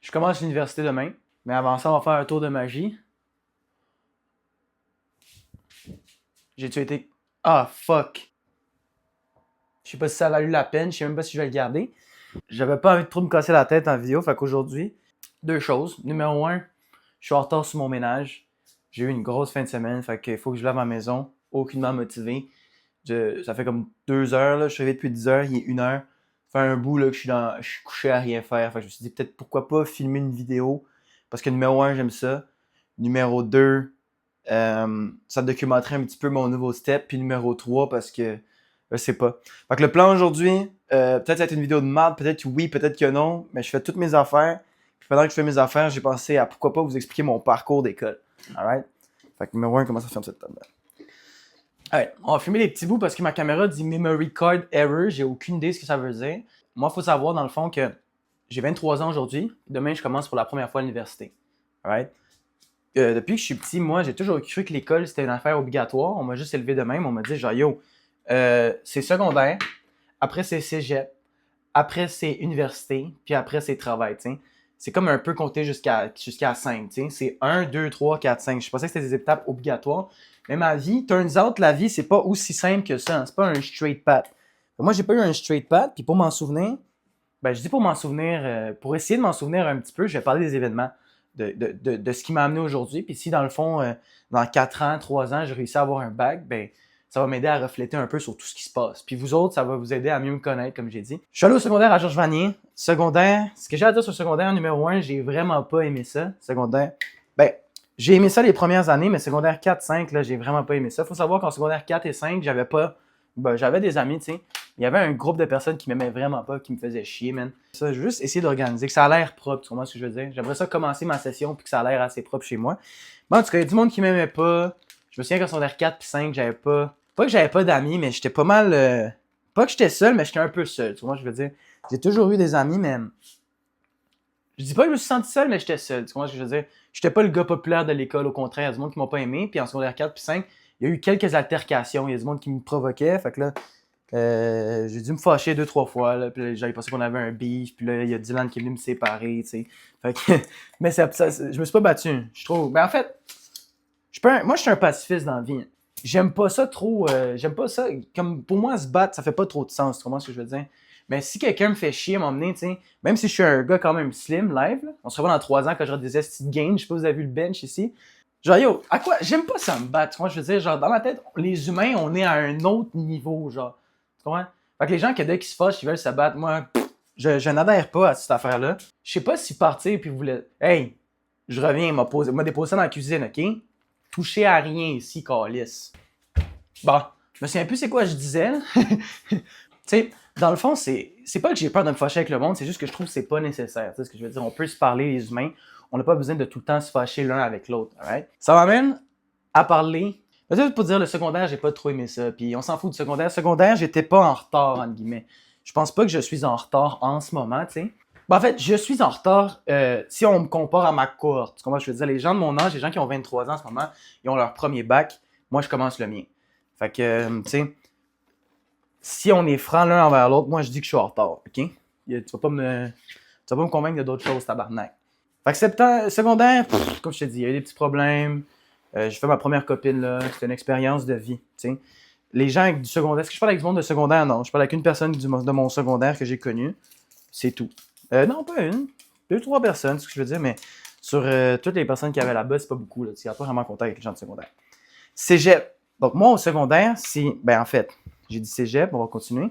Je commence l'université demain, mais avant ça, on va faire un tour de magie. J'ai-tu été... Ah, fuck. Je sais pas si ça a valu la peine, je sais même pas si je vais le garder. J'avais pas envie de trop me casser la tête en vidéo, fait qu'aujourd'hui, deux choses. Numéro un, je suis en retard sur mon ménage. J'ai eu une grosse fin de semaine, fait qu'il faut que je lave ma maison. Aucunement motivé. Ça fait comme 2 heures, là. Je suis arrivé depuis 10 heures, il est 1 heure. Ça fait un bout là, que je suis couché à rien faire. Fait que je me suis dit peut-être pourquoi pas filmer une vidéo. Parce que numéro un, j'aime ça. Numéro 2, ça documenterait un petit peu mon nouveau step. Puis numéro 3, parce que je sais pas. Fait que le plan aujourd'hui, peut-être ça va être une vidéo de merde, peut-être oui, peut-être que non. Mais je fais toutes mes affaires. Puis pendant que je fais mes affaires, j'ai pensé à pourquoi pas vous expliquer mon parcours d'école. Alright? Fait que numéro 1, comment ça ferme cette table-là? Alright, on va filmer les petits bouts parce que ma caméra dit Memory Card Error. J'ai aucune idée de ce que ça veut dire. Moi, il faut savoir dans le fond que j'ai 23 ans aujourd'hui. Demain, je commence pour la première fois à l'université. Alright? Depuis que je suis petit, moi, j'ai toujours cru que l'école, c'était une affaire obligatoire. On m'a juste élevé de même. On m'a dit, genre, yo, c'est secondaire, après c'est cégep, après c'est université, puis après c'est travail, tu sais. C'est comme un peu compté jusqu'à 5, tu sais. C'est 1, 2, 3, 4, 5. Je pensais que c'était des étapes obligatoires. Mais ma vie, turns out, la vie, c'est pas aussi simple que ça. C'est pas un straight path. Moi, j'ai pas eu un straight path, puis pour m'en souvenir, ben, je dis pour m'en souvenir, pour essayer de m'en souvenir un petit peu, je vais parler des événements, de ce qui m'a amené aujourd'hui. Puis si, dans le fond, dans 4 ans, 3 ans, j'ai réussi à avoir un bac, ben, ça va m'aider à refléter un peu sur tout ce qui se passe. Puis vous autres, ça va vous aider à mieux me connaître, comme j'ai dit. Je suis allé au secondaire à Georges Vanier. Secondaire, ce que j'ai à dire sur le secondaire numéro 1, j'ai vraiment pas aimé ça. Secondaire, ben, j'ai aimé ça les premières années, mais secondaire 4, 5, là, j'ai vraiment pas aimé ça. Faut savoir qu'en secondaire 4 et 5, j'avais des amis, tu sais. Il y avait un groupe de personnes qui m'aimaient vraiment pas, qui me faisaient chier, man. Ça, je veux juste essayer d'organiser, que ça a l'air propre, tu comprends ce que je veux dire? J'aimerais ça commencer ma session puis que ça a l'air assez propre chez moi. Bon, en tout cas, il y a du monde qui m'aimait pas. Je me souviens qu'en secondaire 4 puis 5, j'avais pas... Pas que j'avais pas d'amis, mais j'étais pas mal... Pas que j'étais seul, mais j'étais un peu seul, tu vois, je veux dire. J'ai toujours eu des amis, mais... Je dis pas que je me suis senti seul, mais j'étais seul, tu vois ce que je veux dire. J'étais pas le gars populaire de l'école, au contraire, il y a du monde qui m'ont pas aimé, puis en secondaire 4 puis 5, il y a eu quelques altercations, il y a du monde qui me provoquait, fait que là... j'ai dû me fâcher 2-3 fois, là, puis j'avais pensé qu'on avait un beef, puis là, il y a Dylan qui est venu me séparer, tu sais. Fait que, mais je me suis pas battu, je trouve. Ben en fait, moi je suis un pacifiste dans la vie. J'aime pas ça trop, j'aime pas ça, comme pour moi se battre, ça fait pas trop de sens, tu comprends ce que je veux dire? Mais si quelqu'un me fait chier à m'emmener, tu sais, même si je suis un gars quand même slim, live, là, on se revoit dans 3 ans quand j'aurai des estis de gains, je sais pas si vous avez vu le bench ici. Genre, yo, à quoi? J'aime pas ça me battre, moi je veux dire, genre, dans ma tête, les humains, on est à un autre niveau, genre. Tu comprends? Fait que les gens, dès qu'ils se fâchent, ils veulent se battre, moi, je n'adhère pas à cette affaire-là. Je sais pas si partir puis vous voulez. Hey, je reviens, m'a déposé ça dans la cuisine, ok? Toucher à rien ici, calice. Bon, je me souviens plus c'est quoi je disais. Tu sais, dans le fond, c'est pas que j'ai peur de me fâcher avec le monde, c'est juste que je trouve que c'est pas nécessaire. Tu sais ce que je veux dire? On peut se parler, les humains. On n'a pas besoin de tout le temps se fâcher l'un avec l'autre. Alright? Ça m'amène à parler. Peut-être pour dire le secondaire, j'ai pas trop aimé ça. Puis on s'en fout du secondaire. Secondaire, j'étais pas en retard, entre guillemets. Je pense pas que je suis en retard en ce moment, tu sais. Ben, en fait, je suis en retard si on me compare à ma cohorte. Tu comprends? Je veux dire, les gens de mon âge, les gens qui ont 23 ans en ce moment, ils ont leur premier bac. Moi, je commence le mien. Fait que, tu sais, si on est franc l'un envers l'autre, moi, je dis que je suis en retard, OK? Tu vas pas me convaincre de d'autres choses, tabarnak. Fait que secondaire, comme je te dis, il y a eu des petits problèmes. J'ai fait ma première copine, là. C'était une expérience de vie, tu sais. Les gens avec du secondaire, est-ce que je parle avec du monde de secondaire? Non, je parle avec une personne de mon secondaire que j'ai connu. C'est tout. Non, pas une. 2-3 personnes, c'est ce que je veux dire, mais sur toutes les personnes qui avaient là-bas, c'est pas beaucoup, là. Tu n'as pas vraiment contact avec les gens de secondaire. Cégep. Donc, moi, au secondaire, en fait, j'ai dit cégep, on va continuer.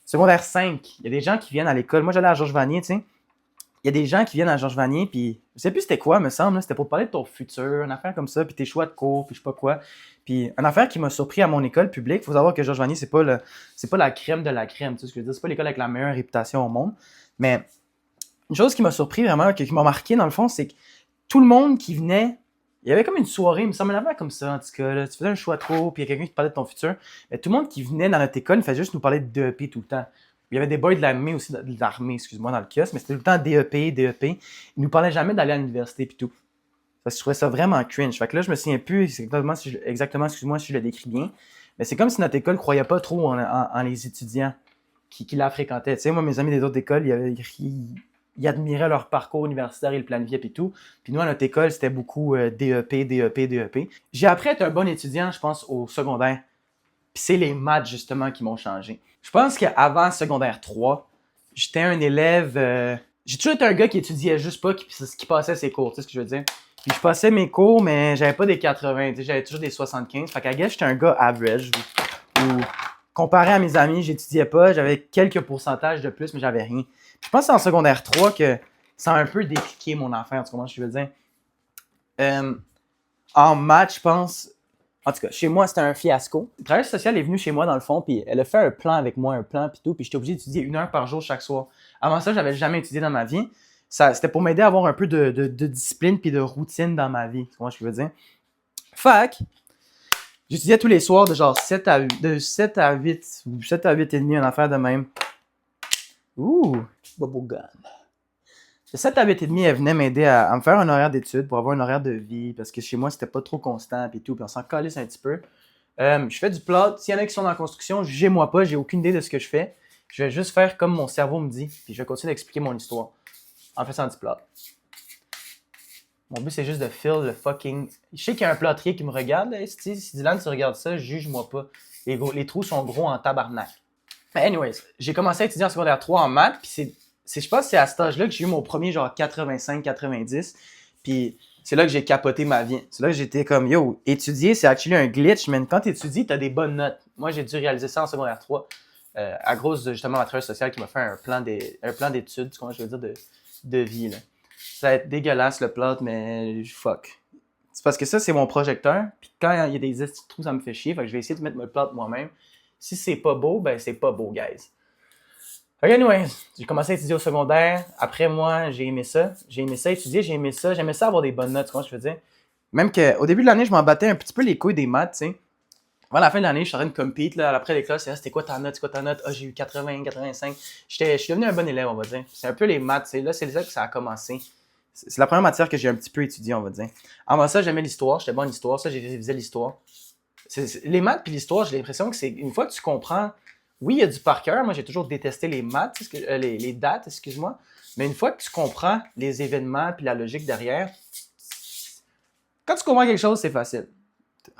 Secondaire 5, il y a des gens qui viennent à l'école. Moi, j'allais à Georges Vanier, tu sais. Il y a des gens qui viennent à Georges Vanier, puis je sais plus c'était quoi, me semble, là, c'était pour parler de ton futur, une affaire comme ça, puis tes choix de cours, puis je sais pas quoi. Puis une affaire qui m'a surpris à mon école publique, faut savoir que Georges Vanier, c'est pas la crème de la crème, tu sais ce que je veux dire, c'est pas l'école avec la meilleure réputation au monde, mais une chose qui m'a surpris vraiment, qui m'a marqué dans le fond, c'est que tout le monde qui venait, il y avait comme une soirée, il me semble, une affaire comme ça, en tout cas, là, tu faisais un choix de cours, puis il y a quelqu'un qui te parlait de ton futur, mais tout le monde qui venait dans notre école, il faisait juste nous parler de DEP tout le temps. Il y avait des boys de l'armée aussi, de l'armée, excuse-moi, dans le kiosque, mais c'était tout le temps DEP, DEP. Ils nous parlaient jamais d'aller à l'université pis tout. Parce que je trouvais ça vraiment cringe. Fait que là, je me souviens plus exactement, excuse-moi si je le décris bien, mais c'est comme si notre école croyait pas trop en les étudiants qui la fréquentaient. Tu sais, moi, mes amis des autres écoles, ils ils admiraient leur parcours universitaire, ils le planifiaient et tout. Puis nous, à notre école, c'était beaucoup DEP, DEP, DEP. J'ai appris à être un bon étudiant, je pense, au secondaire. Puis c'est les maths, justement, qui m'ont changé. Je pense qu'avant secondaire 3, j'étais un élève... j'ai toujours été un gars qui étudiait juste pas, qui passait ses cours, tu sais ce que je veux dire. Puis je passais mes cours, mais j'avais pas des 80, j'avais toujours des 75. Fait qu'à guess, j'étais un gars average. Où, comparé à mes amis, j'étudiais pas, j'avais quelques pourcentages de plus, mais j'avais rien. Puis je pense que c'est en secondaire 3 que ça a un peu décliqué mon affaire, tu comprends ce que je veux dire. En maths, je pense... En tout cas, chez moi, c'était un fiasco. Le travailleur social est venu chez moi, dans le fond, puis elle a fait un plan avec moi, un plan, puis tout, puis j'étais obligé d'étudier 1 heure par jour chaque soir. Avant ça, j'avais jamais étudié dans ma vie. C'était pour m'aider à avoir un peu de discipline puis de routine dans ma vie. Tu vois ce que je veux dire? Fait j'étudiais tous les soirs de genre 7 à 8, de 7 à 8 ou 7 à 8 et demi, une affaire de même. Ouh, bubblegum. De 7 à 8 et demi, elle venait m'aider à me faire un horaire d'études pour avoir un horaire de vie parce que chez moi, c'était pas trop constant et tout, puis on s'en calisse un petit peu. Je fais du plot. S'il y en a qui sont dans la construction, jugez-moi pas, j'ai aucune idée de ce que je fais. Je vais juste faire comme mon cerveau me dit, puis je vais continuer d'expliquer mon histoire en faisant du plot. Mon but, c'est juste de fill le fucking... Je sais qu'il y a un plâtrier qui me regarde, là, si Dylan, tu regardes ça, juge-moi pas. Les trous sont gros en tabarnak. Mais anyways, j'ai commencé à étudier en secondaire 3 en maths, puis je pense que c'est à cet âge-là que j'ai eu mon premier genre 85-90, puis c'est là que j'ai capoté ma vie. C'est là que j'étais comme, yo, étudier, c'est actually un glitch, mais quand tu étudies, tu as des bonnes notes. Moi, j'ai dû réaliser ça en secondaire 3, à cause de justement ma travailleuse sociale qui m'a fait un plan d'études, comment je veux dire, de vie, là. Ça va être dégueulasse le plot, mais fuck. C'est parce que ça, c'est mon projecteur. Puis quand il y a des petits trous, ça me fait chier. Fait que je vais essayer de mettre le plot moi-même. Si c'est pas beau, ben c'est pas beau, guys. Fait que anyway, j'ai commencé à étudier au secondaire. Après moi, j'ai aimé ça. J'ai aimé ça étudier, j'ai aimé ça. J'aimais ça avoir des bonnes notes, tu vois ce que je veux dire. Même qu'au début de l'année, je m'en battais un petit peu les couilles des maths, tu sais. Avant la fin de l'année, je suis en train de compete, là, après l'école, c'était quoi ta note, c'est quoi ta note? Ah, j'ai eu 80, 85. Je suis devenu un bon élève, on va dire. C'est un peu les maths, c'est là que ça a commencé. C'est la première matière que j'ai un petit peu étudiée, on va dire. Avant ça, j'aimais l'histoire, j'étais bon en histoire, ça, j'ai révisé l'histoire. Les maths puis l'histoire, j'ai l'impression que c'est une fois que tu comprends, oui, il y a du par cœur, moi j'ai toujours détesté les maths, les dates, excuse-moi, mais une fois que tu comprends les événements puis la logique derrière, quand tu comprends quelque chose, c'est facile.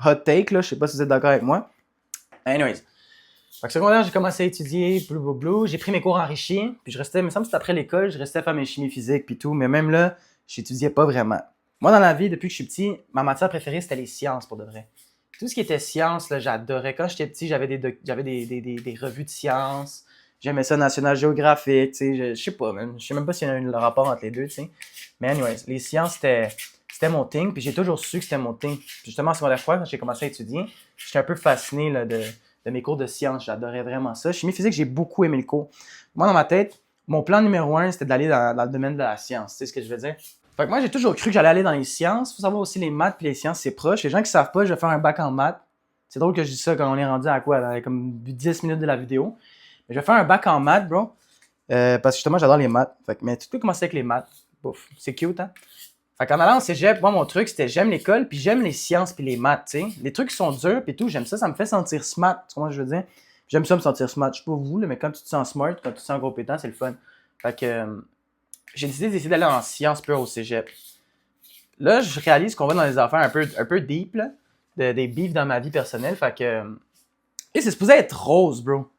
Hot take, là, je sais pas si vous êtes d'accord avec moi. Anyways. Fait que secondaire, j'ai commencé à étudier, j'ai pris mes cours enrichis, puis je restais, il me semble que c'était après l'école, je restais à faire mes chimies physiques puis tout, mais même là, j'étudiais pas vraiment. Moi, dans la vie, depuis que je suis petit, ma matière préférée, c'était les sciences, pour de vrai. Tout ce qui était sciences, là, j'adorais. Quand j'étais petit, j'avais des revues de sciences, j'aimais ça, National Geographic, tu sais, je sais pas, même. Je sais même pas s'il y a un rapport entre les deux, tu sais. Mais anyways, les sciences, c'était mon thing, puis j'ai toujours su que c'était mon thing. Puis justement, en secondaire 3, quand j'ai commencé à étudier, j'étais un peu fasciné là, de mes cours de sciences. J'adorais vraiment ça. Chimie physique, j'ai beaucoup aimé le cours. Moi, dans ma tête, mon plan numéro 1, c'était d'aller dans le domaine de la science. Tu sais ce que je veux dire? Fait que moi, j'ai toujours cru que j'allais aller dans les sciences. Il faut savoir aussi les maths et les sciences, c'est proche. Les gens qui savent pas, je vais faire un bac en maths. C'est drôle que je dise ça quand on est rendu à quoi? Dans comme 10 minutes de la vidéo. Mais je vais faire un bac en maths, bro. Parce que justement, j'adore les maths. Fait que, mais tout peut commencer avec les maths. Bouf, c'est cute, hein? Fait qu'en allant au cégep, moi, mon truc, c'était j'aime l'école, puis j'aime les sciences, puis les maths, tu sais. Les trucs qui sont durs, puis tout, j'aime ça, ça me fait sentir smart, tu vois ce que je veux dire? J'aime ça me sentir smart, je sais pas vous, là, mais quand tu te sens smart, quand tu te sens compétent, c'est le fun. Fait que j'ai décidé d'essayer d'aller en sciences pures au cégep. Là, je réalise qu'on va dans des affaires un peu deep, là, des beefs dans ma vie personnelle, fait que... Et c'est supposé être rose, bro.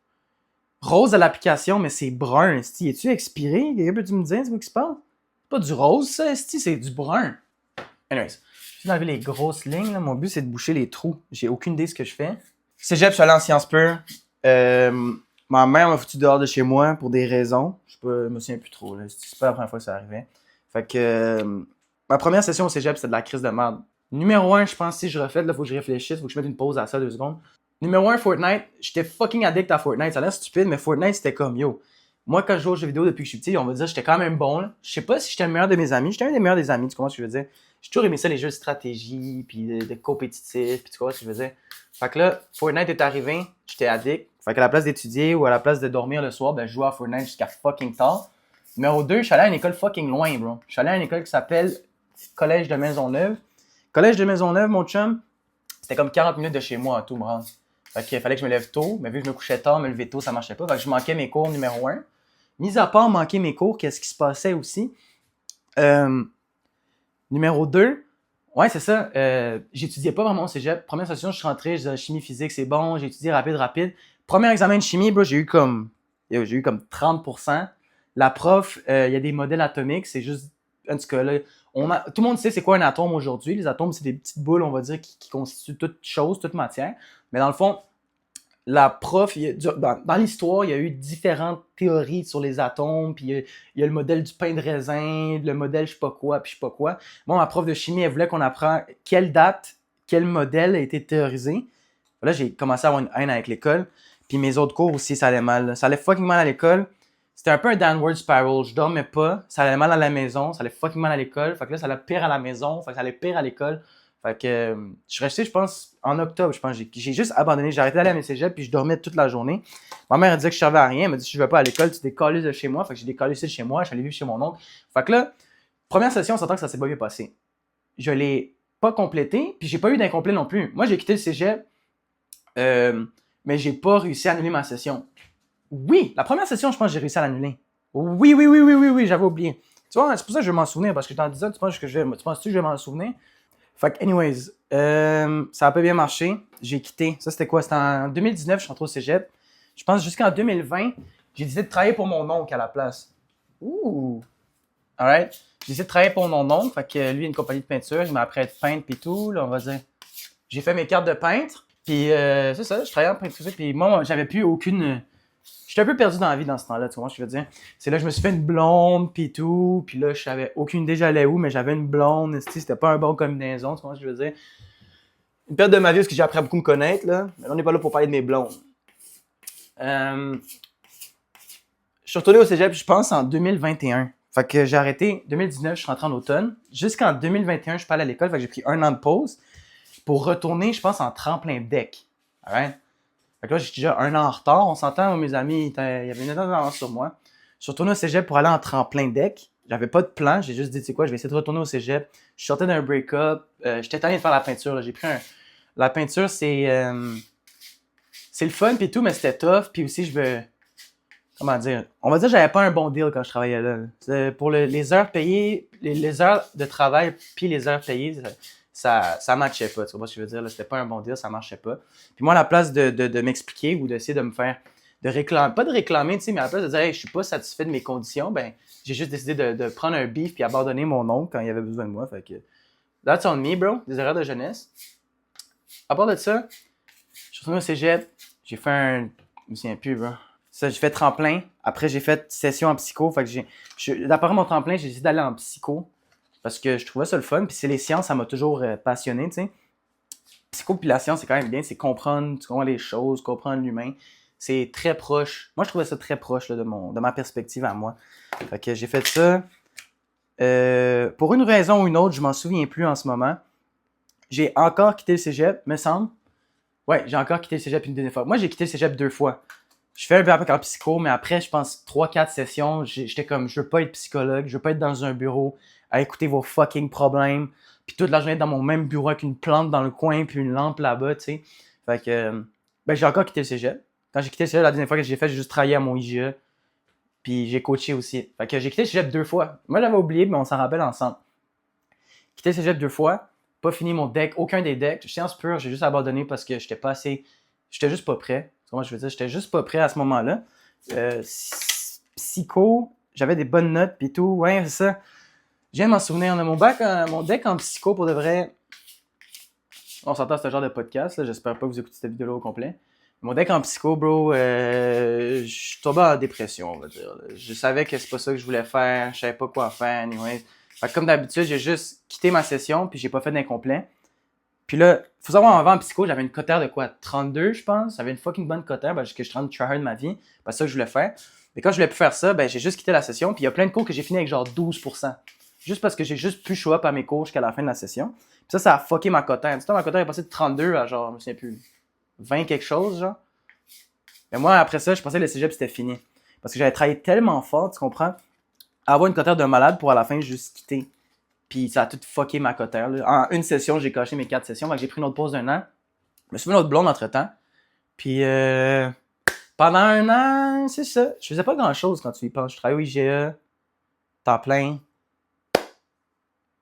Rose à l'application, mais c'est brun, esti. Es-tu expiré? Quelqu'un peut-tu me dire, c'est quoi qui se passe? Pas du rose, ça, esti, c'est du brun. Anyways, je vais enlever les grosses lignes. Là. Mon but, c'est de boucher les trous. J'ai aucune idée de ce que je fais. Cégep, je suis allé en sciences pures. Ma mère m'a foutu dehors de chez moi pour des raisons. Je me souviens plus trop. C'est pas la première fois que ça arrivait. Fait que ma première session au cégep, c'était de la crise de merde. Numéro 1, je pense, si je refais, là, faut que je réfléchisse, faut que je mette une pause à ça 2 secondes. Numéro 1, Fortnite. J'étais fucking addict à Fortnite. Ça a l'air stupide, mais Fortnite, c'était comme, yo. Moi, quand je joue aux jeux vidéo depuis que je suis petit, on va dire que j'étais quand même bon. Là. Je sais pas si j'étais le meilleur de mes amis. J'étais un des meilleurs des amis, tu comprends ce que je veux dire? J'ai toujours aimé ça, les jeux de stratégie, puis de compétitif, puis tu vois ce que je veux dire? Fait que là, Fortnite est arrivé, j'étais addict. Fait qu'à la place d'étudier ou à la place de dormir le soir, ben je jouais à Fortnite jusqu'à fucking tard. Numéro 2, je suis allé à une école fucking loin, bro. Je suis allé à une école qui s'appelle Collège de Maisonneuve. Collège de Maisonneuve, mon chum, c'était comme 40 minutes de chez moi à tout me rendre. Fait qu'il fallait que je me lève tôt, mais vu que je me couchais tard, me lever tôt, ça marchait pas. Fait que je manquais mes cours numéro 1. mis à part manquer mes cours, qu'est-ce qui se passait aussi? Numéro 2, ouais, c'est ça. J'étudiais pas vraiment au cégep. Première session, je suis rentré, je disais chimie physique, c'est bon, j'ai étudié rapide. Premier examen de chimie, bro, j'ai eu comme 30%. La prof, il y a des modèles atomiques, c'est juste. En tout cas, là, tout le monde sait c'est quoi un atome aujourd'hui. Les atomes, c'est des petites boules, on va dire, qui constituent toute chose, toute matière. Mais dans le fond, la prof, dans l'histoire, il y a eu différentes théories sur les atomes, puis il y a le modèle du pain de raisin, le modèle je sais pas quoi, puis je sais pas quoi. Moi, ma prof de chimie, elle voulait qu'on apprenne quelle date, quel modèle a été théorisé. Là, j'ai commencé à avoir une haine avec l'école, puis mes autres cours aussi, ça allait mal. Ça allait fucking mal à l'école. C'était un peu un downward spiral. Je dormais pas, ça allait mal à la maison, ça allait fucking mal à l'école. Fait que là, ça allait pire à la maison, fait que ça allait pire à l'école. Fait que je suis resté, je pense, en octobre, je pense. J'ai juste abandonné. J'ai arrêté d'aller à mes cégeps puis je dormais toute la journée. Ma mère, elle disait que je servais à rien. Elle m'a dit, si je vais pas à l'école, tu décolles de chez moi. Fait que j'ai décollé de chez moi. Je suis allé vivre chez mon oncle. Fait que là, première session, on s'entend que ça s'est pas bien passé. Je l'ai pas complété, puis j'ai pas eu d'incomplet non plus. Moi, j'ai quitté le cégep, mais j'ai pas réussi à annuler ma session. Oui, la première session, je pense que j'ai réussi à l'annuler. Oui, j'avais oublié. Tu vois, c'est pour ça que je vais m'en souvenir, parce que t'en disais, tu penses que je vais m'en souvenir? Fait que, anyways, ça a pas bien marché. J'ai quitté. Ça, c'était quoi? C'était en 2019, je suis rentré au cégep. Je pense jusqu'en 2020, j'ai décidé de travailler pour mon oncle à la place. Ouh! Alright? J'ai décidé de travailler pour mon oncle. Fait que lui, il a une compagnie de peinture. Il m'a appris à être peintre pis tout, là, on va dire. J'ai fait mes cartes de peintre. Puis, c'est ça, je travaillais en peinture. Puis moi, j'avais plus aucune. J'étais un peu perdu dans la vie dans ce temps-là, tu vois ce que je veux dire. C'est là que je me suis fait une blonde, pis tout, pis là, je savais aucune idée j'allais où, mais j'avais une blonde, c'était pas un bon combinaison, tu vois ce que je veux dire. Une période de ma vie parce que j'ai appris à beaucoup me connaître, là, mais on n'est pas là pour parler de mes blondes. Je suis retourné au cégep, je pense, en 2021. Fait que j'ai arrêté, 2019, je suis rentré en automne. Jusqu'en 2021, je suis pas allé à l'école, fait que j'ai pris 1 an de pause pour retourner, je pense, en tremplin deck. Alright? Fait que là, j'étais déjà 1 an en retard. On s'entend, mes amis, il y avait une énorme d'avance sur moi. Je suis retourné au cégep pour aller en tremplin deck. J'avais pas de plan. J'ai juste dit, tu sais quoi, je vais essayer de retourner au cégep. Je sortais d'un break-up. J'étais tanné de faire la peinture. Là. J'ai pris La peinture, c'est le fun puis tout, mais c'était tough. Puis aussi, je veux. Comment dire? On va dire que j'avais pas un bon deal quand je travaillais là. Pour les heures payées, les heures de travail puis les heures payées, ça matchait pas, tu vois ce que je veux dire, là, c'était pas un bon deal, ça marchait pas. Puis moi, à la place de m'expliquer ou d'essayer de me faire, de réclamer, pas de réclamer, tu sais, mais à la place de dire, hey, je suis pas satisfait de mes conditions, ben, j'ai juste décidé de prendre un beef puis abandonner mon oncle quand il avait besoin de moi, fait que, that's on me, bro, des erreurs de jeunesse. À part de ça, je suis retourné au cégep, j'ai fait je me souviens plus, bro. Ça, j'ai fait tremplin, après j'ai fait session en psycho, fait que d'après mon tremplin, j'ai décidé d'aller en psycho. Parce que je trouvais ça le fun. Puis c'est les sciences, ça m'a toujours passionné, tu sais. Psycho puis la science, c'est quand même bien. C'est comprendre les choses, comprendre l'humain. C'est très proche. Moi, je trouvais ça très proche là, de ma perspective à moi. Fait que j'ai fait ça. Pour une raison ou une autre, je m'en souviens plus en ce moment. J'ai encore quitté le cégep, me semble. Ouais, j'ai encore quitté le cégep une dernière fois. Moi, j'ai quitté le cégep 2 fois. Je fais un bac en psycho, mais après, je pense 3-4 sessions, j'étais comme, je veux pas être psychologue, je veux pas être dans un bureau à écouter vos fucking problèmes, puis toute la journée être dans mon même bureau avec une plante dans le coin, puis une lampe là-bas, tu sais. Fait que, ben j'ai encore quitté le cégep. Quand j'ai quitté le cégep, la dernière fois que j'ai juste travaillé à mon IGA, puis j'ai coaché aussi. Fait que j'ai quitté le cégep 2 fois. Moi, j'avais oublié, mais on s'en rappelle ensemble. Quitté le cégep 2 fois, pas fini mon deck, aucun des decks. Sciences pure, j'ai juste abandonné parce que j'étais juste pas prêt. Comment je veux dire, j'étais juste pas prêt à ce moment-là. Psycho, j'avais des bonnes notes pis tout. Ouais, c'est ça. Je viens de m'en souvenir. On a mon deck en psycho pour de vrai. On s'entend ce genre de podcast. Là. J'espère pas que vous écoutez cette vidéo-là au complet. Mon deck en psycho, bro, je suis tombé en dépression, on va dire. Là. Je savais que c'est pas ça que je voulais faire. Je savais pas quoi faire. Anyway. Fait que comme d'habitude, j'ai juste quitté ma session puis j'ai pas fait d'incomplet. Puis là, faut savoir, avant en psycho, j'avais une cotère de quoi? 32, je pense. J'avais une fucking bonne cotère parce que je suis en train de tryhard de ma vie. C'est ça que je voulais faire. Mais quand je voulais plus faire ça, ben j'ai juste quitté la session. Puis il y a plein de cours que j'ai fini avec genre 12%. Juste parce que j'ai juste pu show up à mes cours jusqu'à la fin de la session. Puis ça a fucké ma cotère. Tu sais, ma cotère est passée de 32 à genre, je me souviens plus, 20 quelque chose, genre. Mais moi, après ça, je pensais que le cégep c'était fini. Parce que j'avais travaillé tellement fort, tu comprends? À avoir une cotère de malade pour à la fin juste quitter. Puis ça a tout fucké ma cotère. Là. En une session, j'ai coché mes 4 sessions. Fait que j'ai pris une autre pause d'1 an. Je me suis fait une autre blonde entre-temps. Puis Pendant un an, c'est ça. Je faisais pas grand-chose quand tu y penses. Je travaillais au IGA, temps plein.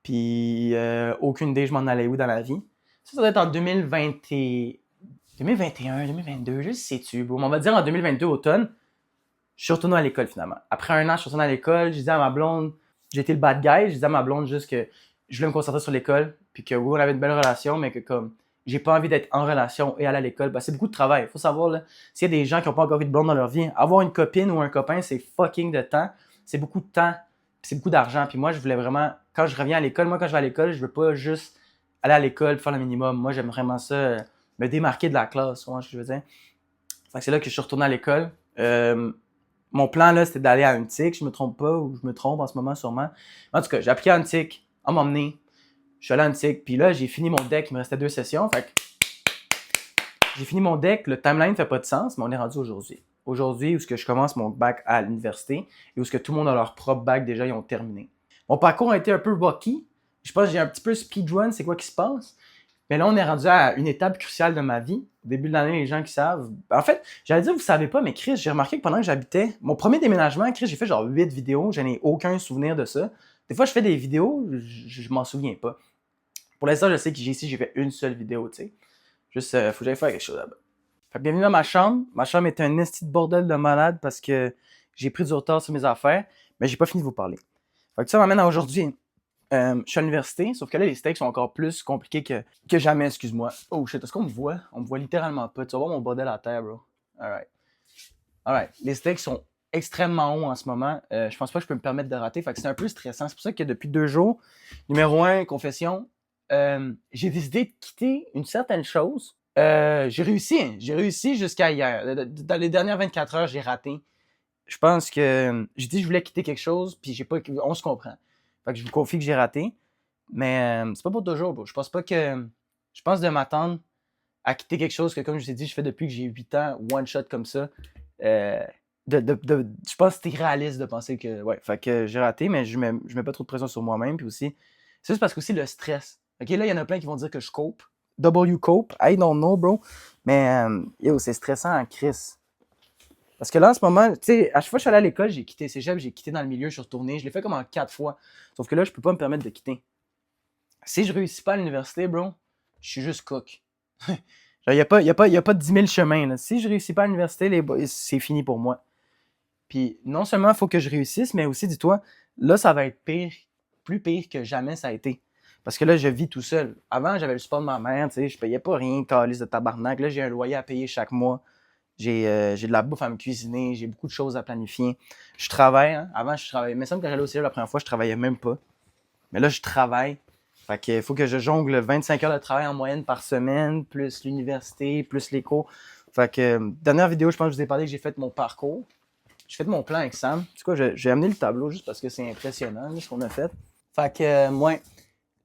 Puis aucune idée je m'en allais où dans la vie. Ça doit être en 2021, 2022, je sais-tu. Bon, on va dire en 2022, automne, je suis retourné à l'école finalement. Après un an, je suis retourné à l'école. J'ai dit à ma blonde, j'ai été le bad guy. J'ai dit à ma blonde juste que je voulais me concentrer sur l'école. Puis que oui, on avait une belle relation, mais que comme j'ai pas envie d'être en relation et aller à l'école, c'est beaucoup de travail. Il faut savoir, là, s'il y a des gens qui n'ont pas encore eu de blonde dans leur vie, avoir une copine ou un copain, c'est fucking de temps. C'est beaucoup de temps. C'est beaucoup d'argent. Puis moi, je voulais vraiment, quand je reviens à l'école, quand je vais à l'école, je veux pas juste aller à l'école, faire le minimum. Moi, j'aime vraiment ça, me démarquer de la classe, ce que je veux dire. Fait que c'est là que je suis retourné à l'école. Mon plan, là, c'était d'aller à Untic, je me trompe pas, ou je me trompe en ce moment sûrement. En tout cas, j'ai appliqué à Untic, on m'a emmené. Je suis allé à Untic, puis là, j'ai fini mon deck, il me restait 2 sessions. Fait que j'ai fini mon deck, le timeline fait pas de sens, mais on est rendu aujourd'hui. Aujourd'hui, où je commence mon bac à l'université, et où tout le monde a leur propre bac déjà, ils ont terminé. Mon parcours a été un peu rocky. Je pense que j'ai un petit peu speedrun, c'est quoi qui se passe. Mais là, on est rendu à une étape cruciale de ma vie. Au début de l'année, les gens qui savent. En fait, j'allais dire, vous savez pas, mais Chris, j'ai remarqué que pendant que j'habitais, mon premier déménagement, Chris, j'ai fait genre 8 vidéos. Je n'ai aucun souvenir de ça. Des fois, je fais des vidéos, je m'en souviens pas. Pour l'instant, je sais que j'ai fait une seule vidéo, tu sais. Juste, faut que j'aille faire quelque chose là-bas. Fait que bienvenue dans ma chambre. Ma chambre est un esti de bordel de malade parce que j'ai pris du retard sur mes affaires, mais j'ai pas fini de vous parler. Fait que ça m'amène à aujourd'hui. Je suis à l'université, sauf que là, les steaks sont encore plus compliqués que jamais, excuse-moi. Oh shit, est-ce qu'on me voit? On me voit littéralement pas. Tu vas voir mon bordel à terre, bro. Alright. Les steaks sont extrêmement hauts en ce moment. Je pense pas que je peux me permettre de rater. Fait que c'est un peu stressant. C'est pour ça que depuis 2 jours, numéro 1, confession, j'ai décidé de quitter une certaine chose. J'ai réussi jusqu'à hier. Dans les dernières 24 heures, j'ai raté. Je pense que j'ai dit que je voulais quitter quelque chose, puis j'ai pas. On se comprend. Fait que je vous confie que j'ai raté. Mais c'est pas pour toujours, bro. Je pense pas que. Je pense de m'attendre à quitter quelque chose que, comme je vous ai dit, je fais depuis que j'ai 8 ans, one shot comme ça. Je pense que c'était réaliste de penser que. Ouais, fait que j'ai raté, mais je mets pas trop de pression sur moi-même. Puis aussi, c'est juste parce que aussi le stress. Ok, là, il y en a plein qui vont dire que je cope. W-cope, I don't know, bro. Mais yo, c'est stressant en crise. Parce que là, en ce moment, tu sais, à chaque fois que je suis allé à l'école, j'ai quitté cégep, j'ai quitté dans le milieu, je suis retourné. Je l'ai fait comme en 4 fois. Sauf que là, je peux pas me permettre de quitter. Si je réussis pas à l'université, bro, je suis juste coq. Il n'y a pas 10 000 chemins. Là. Si je réussis pas à l'université, les boys, c'est fini pour moi. Puis non seulement il faut que je réussisse, mais aussi, dis-toi, là, ça va être pire, plus pire que jamais ça a été. Parce que là, je vis tout seul. Avant, j'avais le support de ma mère, tu sais, je payais pas rien, calice de tabarnak. Là, j'ai un loyer à payer chaque mois. J'ai de la bouffe à me cuisiner, j'ai beaucoup de choses à planifier. Je travaille, hein. Avant, je travaillais. Mais ça, quand j'allais au cégep la première fois, je travaillais même pas. Mais là, je travaille. Fait qu'il faut que je jongle 25 heures de travail en moyenne par semaine, plus l'université, plus les cours. Fait que, dernière vidéo, je pense que je vous ai parlé que j'ai fait mon parcours. J'ai fait mon plan avec Sam. Tu sais quoi, j'ai amené le tableau juste parce que c'est impressionnant, là, ce qu'on a fait. Fait que, moi,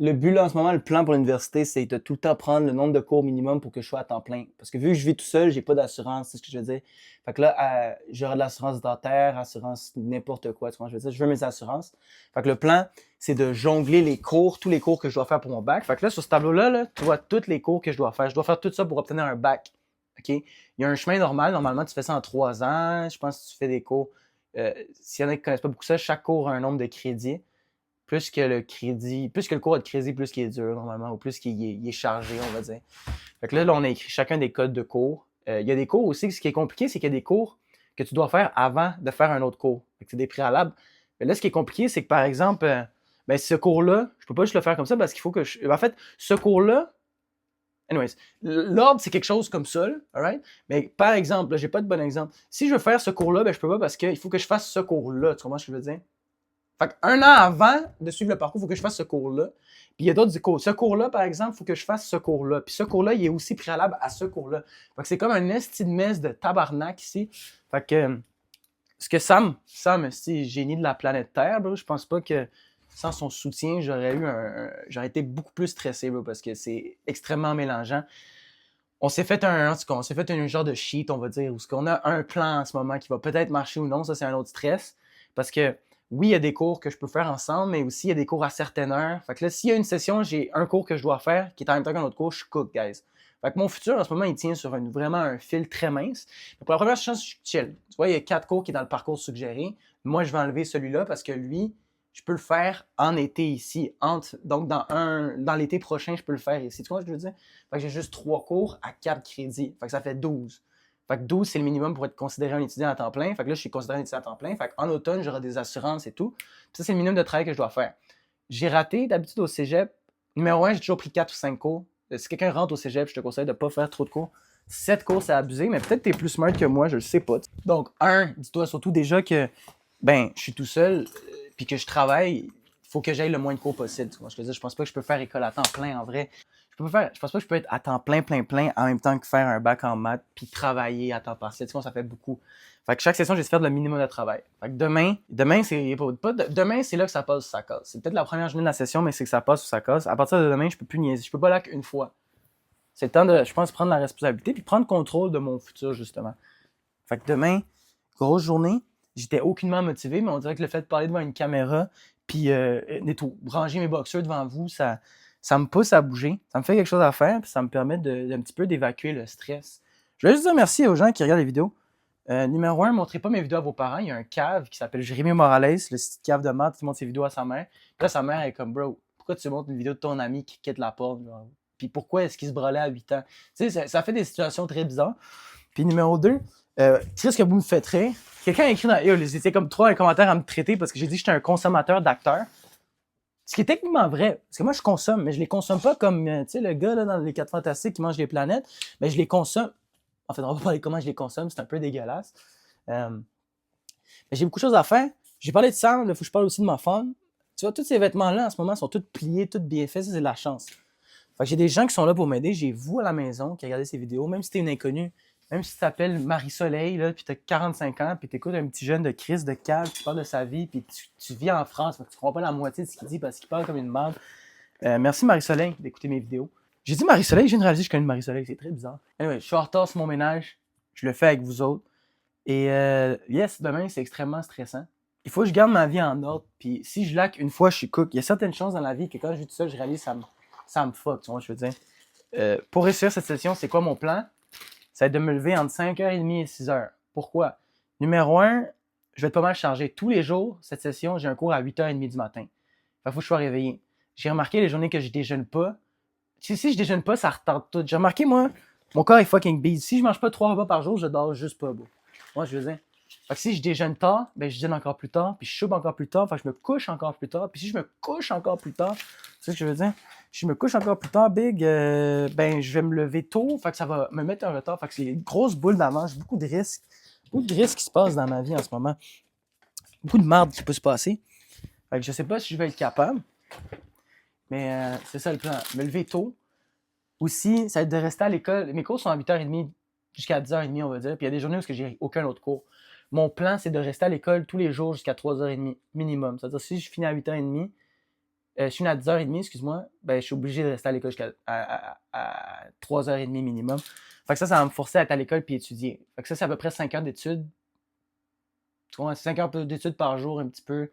le but là en ce moment, le plan pour l'université, c'est de tout le temps prendre le nombre de cours minimum pour que je sois à temps plein. Parce que vu que je vis tout seul, j'ai pas d'assurance, c'est ce que je veux dire. Fait que là, j'aurai de l'assurance dentaire, assurance n'importe quoi, tu vois, je veux dire, je veux mes assurances. Fait que le plan, c'est de jongler les cours, tous les cours que je dois faire pour mon bac. Fait que là, sur ce tableau-là, là, tu vois tous les cours que je dois faire. Je dois faire tout ça pour obtenir un bac. OK? Il y a un chemin normal. Normalement, tu fais ça en 3 ans. Je pense que tu fais des cours. S'il y en a qui connaissent pas beaucoup ça, chaque cours a un nombre de crédits. Plus que le cours a de crédit, plus qu'il est dur normalement, ou plus qu'il est chargé, on va dire. Fait que là, on a écrit chacun des codes de cours. Il y a des cours aussi, ce qui est compliqué, c'est qu'il y a des cours que tu dois faire avant de faire un autre cours. Fait que c'est des préalables. Mais là, ce qui est compliqué, c'est que par exemple, ce cours-là, je peux pas juste le faire comme ça parce qu'il faut que en fait, ce cours-là, anyways, l'ordre, c'est quelque chose comme ça, alright? Mais par exemple, là, j'ai pas de bon exemple. Si je veux faire ce cours-là, je peux pas parce qu'il faut que je fasse ce cours-là. Tu comprends ce que je veux dire? Fait qu'un an avant de suivre le parcours, il faut que je fasse ce cours-là. Puis il y a d'autres cours. Ce cours-là, par exemple, il faut que je fasse ce cours-là. Puis ce cours-là, il est aussi préalable à ce cours-là. Fait que c'est comme un esti de messe de tabarnak ici. Fait que ce que Sam, c'est génie de la planète Terre, bro, je pense pas que sans son soutien, j'aurais été beaucoup plus stressé, bro, parce que c'est extrêmement mélangeant. On s'est fait un genre de sheet, on va dire, où on a un plan en ce moment qui va peut-être marcher ou non. Ça, c'est un autre stress. Parce que oui, il y a des cours que je peux faire ensemble, mais aussi il y a des cours à certaines heures. Fait que là, s'il y a une session, j'ai un cours que je dois faire qui est en même temps qu'un autre cours, je suis cook, guys. Fait que mon futur, en ce moment, il tient sur vraiment un fil très mince. Mais pour la première chance, je suis chill. Tu vois, il y a 4 cours qui est dans le parcours suggéré. Moi, je vais enlever celui-là parce que lui, je peux le faire en été ici. Donc, dans l'été prochain, je peux le faire ici. Tu vois ce que je veux dire? Fait que j'ai juste 3 cours à 4 crédits. Fait que ça fait 12. Fait que 12, c'est le minimum pour être considéré un étudiant à temps plein. Fait que là, je suis considéré un étudiant à temps plein. Fait qu'en automne, j'aurai des assurances et tout. Puis ça, c'est le minimum de travail que je dois faire. J'ai raté d'habitude au cégep. Numéro 1, j'ai toujours pris 4 ou 5 cours. Si quelqu'un rentre au cégep, je te conseille de ne pas faire trop de cours. 7 cours, c'est abusé, mais peut-être que tu es plus smart que moi, je le sais pas. Donc, dis-toi surtout déjà que je suis tout seul, puis que je travaille, il faut que j'aille le moins de cours possible. Tu vois? Je pense pas que je peux faire école à temps plein en vrai. Je pense pas que je peux être à temps plein en même temps que faire un bac en maths, puis travailler à temps partiel. Tu vois, ça fait beaucoup. Fait que chaque session, j'essaie de faire le minimum de travail. Fait que demain, c'est là que ça passe ou ça casse. C'est peut-être la première journée de la session, mais c'est que ça passe ou ça casse. À partir de demain, je peux plus niaiser. Je peux pas là qu'une fois. C'est le temps de, je pense, prendre la responsabilité puis prendre contrôle de mon futur, justement. Fait que demain, grosse journée, j'étais aucunement motivé, mais on dirait que le fait de parler devant une caméra puis ranger mes boxers devant vous, ça me pousse à bouger. Ça me fait quelque chose à faire puis ça me permet d'un petit peu d'évacuer le stress. Je veux juste dire merci aux gens qui regardent les vidéos. Numéro 1, montrez pas mes vidéos à vos parents. Il y a un cave qui s'appelle Jérémy Morales, le site cave de maths qui montre ses vidéos à sa mère. Puis là, sa mère est comme, bro, pourquoi tu montres une vidéo de ton ami qui quitte la porte? Genre? Puis pourquoi est-ce qu'il se brûlait à 8 ans? Tu sais, ça fait des situations très bizarres. Puis numéro 2, qu'est-ce que vous me faites rire? Quelqu'un a écrit dans ils étaient comme 3 commentaires à me traiter parce que j'ai dit que j'étais un consommateur d'acteurs. Ce qui est techniquement vrai, parce que moi je consomme, mais je les consomme pas comme tu sais, le gars là, dans les 4 Fantastiques qui mange les planètes, mais je les consomme. En fait, on va pas parler comment je les consomme, c'est un peu dégueulasse. Mais j'ai beaucoup de choses à faire. J'ai parlé de Sam, il faut que je parle aussi de ma femme. Tu vois, tous ces vêtements-là en ce moment sont tous pliés, tous bien faits, ça c'est de la chance. Fait que j'ai des gens qui sont là pour m'aider. J'ai vous à la maison qui regardez ces vidéos, même si t'es une inconnue, même si tu t'appelles Marie-Soleil, là, puis t'as 45 ans, puis t'écoutes un petit jeune de Chris de Cal qui parle de sa vie, puis tu vis en France, fait que tu comprends pas la moitié de ce qu'il dit parce qu'il parle comme une merde. Merci Marie-Soleil d'écouter mes vidéos. J'ai dit Marie-Soleil, je viens de réaliser que je connais Marie-Soleil, c'est très bizarre. Anyway, je suis en retard sur mon ménage, je le fais avec vous autres. Et yes, demain, c'est extrêmement stressant. Il faut que je garde ma vie en ordre, puis si je laque une fois, je suis cook. Il y a certaines choses dans la vie que quand je vis tout seul, je réalise ça me fuck, tu vois, je veux dire. Pour réussir cette session, c'est quoi mon plan? Ça va être de me lever entre 5h30 et 6h. Pourquoi? Numéro 1, je vais être pas mal chargé. Tous les jours, cette session, j'ai un cours à 8h30 du matin. Fait faut que je sois réveillé. J'ai remarqué les journées que je déjeune pas. Si je déjeune pas, ça retarde tout. J'ai remarqué, moi, mon corps est fucking busy. Si je mange pas 3 repas par jour, je dors juste pas, bro. Moi, je veux dire. Fait que si je déjeune tard, ben je déjeune encore plus tard, puis je soupe encore plus tard, fait que je me couche encore plus tard, puis si je me couche encore plus tard, tu sais ce que je veux dire? Si je me couche encore plus tard, big, ben je vais me lever tôt, fait que ça va me mettre un retard, fait que c'est une grosse boule d'avance, beaucoup de risques qui se passent dans ma vie en ce moment, beaucoup de merde qui peut se passer, fait que je sais pas si je vais être capable, mais c'est ça le plan, me lever tôt. Aussi, ça va être de rester à l'école, mes cours sont à 8h30 jusqu'à 10h30 on va dire, puis il y a des journées où j'ai aucun autre cours. Mon plan, c'est de rester à l'école tous les jours jusqu'à 3h30 minimum. C'est-à-dire, si je finis à 8h30, je finis à 10h30, excuse-moi, ben, je suis obligé de rester à l'école jusqu'à 3h30 minimum. Fait que ça va me forcer à être à l'école puis étudier. Fait que ça, c'est à peu près 5 heures d'études. Tu vois, 5 heures d'études par jour, un petit peu.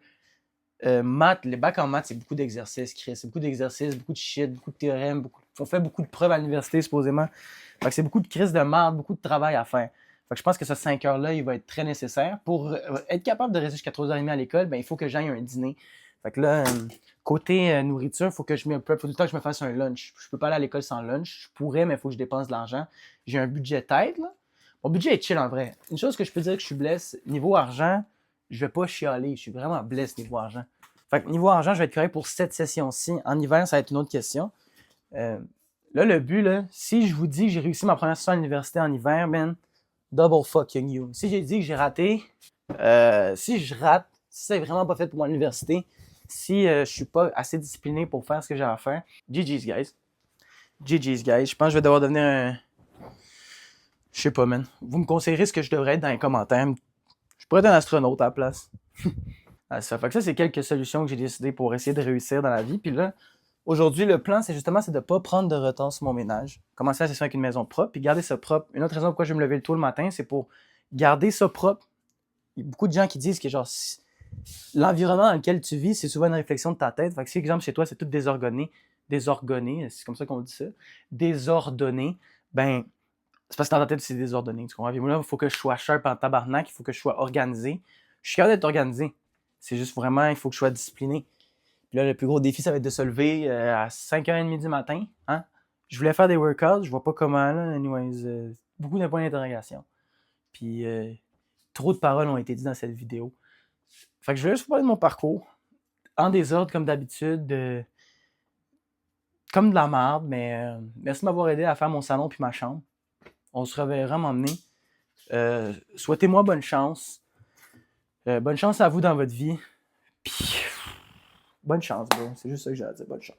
Maths, les bacs en maths, c'est beaucoup d'exercices, Chris. C'est beaucoup d'exercices, beaucoup de shit, beaucoup de théorèmes. On fait beaucoup de preuves à l'université, supposément. Fait que c'est beaucoup de crises de merde, beaucoup de travail à faire. Fait que je pense que ce 5 heures-là, il va être très nécessaire. Pour être capable de rester jusqu'à 3h30 à l'école, ben, il faut que j'aille un dîner. Fait que là, côté nourriture, il faut que je me prep, faut tout le temps que je me fasse un lunch. Je peux pas aller à l'école sans lunch. Je pourrais, mais il faut que je dépense de l'argent. J'ai un budget tête, là. Mon budget est chill en vrai. Une chose que je peux dire que je suis blessé, niveau argent, je vais pas chialer. Je suis vraiment blessé niveau argent. Fait que niveau argent, je vais être correct pour cette session-ci. En hiver, ça va être une autre question. Là, le but, là, si je vous dis que j'ai réussi ma première session à l'université en hiver, man, double fucking you. Si j'ai dit que j'ai raté, si je rate, si c'est vraiment pas fait pour moi à l'université, si je suis pas assez discipliné pour faire ce que j'ai à faire, GG's, guys. GG's, guys. Je pense que je vais devoir devenir un... Je sais pas, man. Vous me conseillerez ce que je devrais être dans les commentaires. Je pourrais être un astronaute à la place. Ça fait que ça, c'est quelques solutions que j'ai décidé pour essayer de réussir dans la vie. Puis là, aujourd'hui, le plan, c'est de ne pas prendre de retard sur mon ménage. Commencer la session avec une maison propre, puis garder ça propre. Une autre raison pourquoi je vais me lever tôt le matin, c'est pour garder ça propre. Il y a beaucoup de gens qui disent que genre l'environnement dans lequel tu vis, c'est souvent une réflexion de ta tête. Fait que si, exemple, chez toi, c'est tout désordonné, c'est comme ça qu'on dit ça, désordonné, ben, c'est parce que dans ta tête, c'est désordonné, tu comprends? Puis moi, là, il faut que je sois sharp en tabarnak, il faut que je sois organisé. Je suis capable d'être organisé. C'est juste vraiment, il faut que je sois discipliné. Puis là, le plus gros défi, ça va être de se lever à 5h30 du matin. Hein? Je voulais faire des workouts, je vois pas comment, là. Anyways, beaucoup de points d'interrogation. Puis trop de paroles ont été dites dans cette vidéo. Fait que je voulais juste vous parler de mon parcours. En désordre, comme d'habitude. Comme de la merde, mais merci de m'avoir aidé à faire mon salon puis ma chambre. On se reverra m'emmener. Souhaitez-moi bonne chance. Bonne chance à vous dans votre vie. Puis, bonne chance, bro. C'est juste ça que j'ai à dire. Bonne chance.